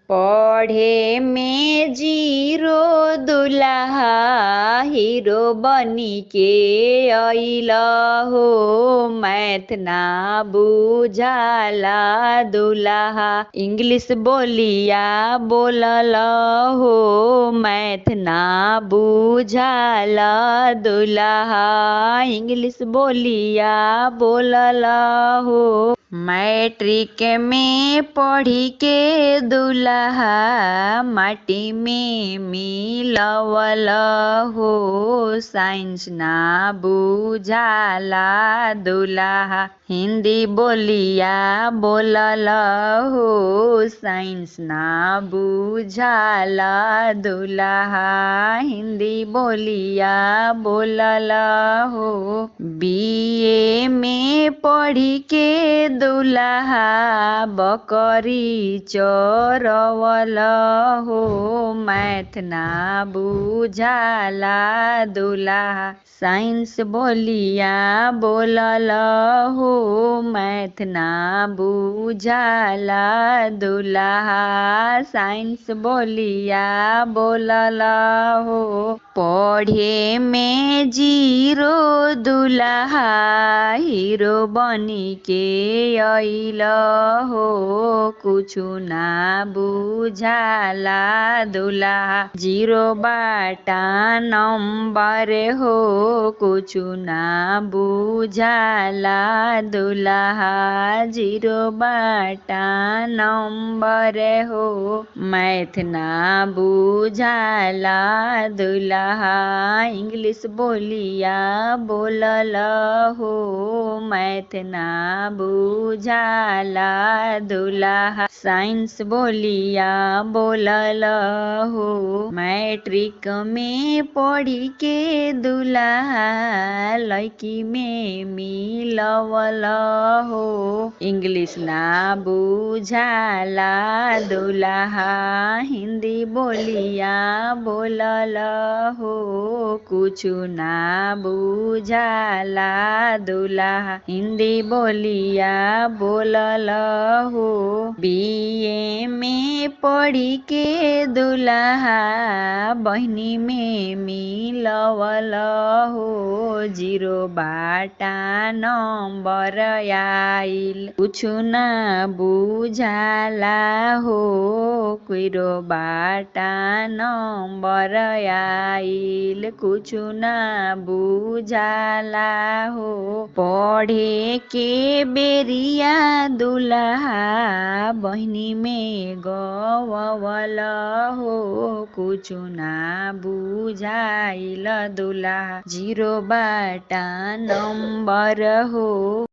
पढ़े में जीरो दुल्हा हीरो बनी के अइल हो। मैथ ना बुझाला दुल्हा इंग्लिश बोलिया बोलल हो। मैथ ना बुझाला दुल्हा इंग्लिश बोलिया बोलल हो। मैट्रिक में पढ़ी के दुल्हा माटी में मिलवल हो। साइंस ना बुझाला दुल्हा हिंदी बोलिया बोलल हो। साइंस ना बुझाला दुल्हा हिंदी बोलिया बोलल हो। बीए में पढ़ी के दुल्हा बकरी चरवल हो। मैथ ना बुझाला दुल्हा साइंस बोलिया बोलल हो। मैथ ना बुझाला दुल्हा साइंस बोलिया बोलल हो। पढ़े में जीरो दुल्हा हीरो बनी के अइल हो। कुछु ना बुझाला दुल्हा जीरो बाटा नंबर हो। कुछु ना बुझाला दुल्हा जीरो बाटा नंबर हो। मैथ ना बुझाला दुल्हा इंग्लिश बोलिया बोलल हो। मैथ ना बुझाला दुल्हा साइंस बोलिया बोलल हो। मैट्रिक में पढ़ी के दुल्हा लड़की में मिलवल हो। इंग्लिश ना बुझाला दुल्हा हिंदी बोलिया बोलल हो। कुछु ना बुझाला दुल्हा हिंदी बोलिया बोलल हो। बीए में पढ़ी के दुल्हा बहिनी में मिलवल हो। जीरो बाटा नंबर आइल कुछु ना बुझाला हो। जीरो बाटा नंबर आइल कुछु ना बुझाला हो। पढ़े के बेरिया दुल्हा बहिनी में गवल हो। कुछु ना बुझाइल दुल्हा जीरो बाटा नंबर हो।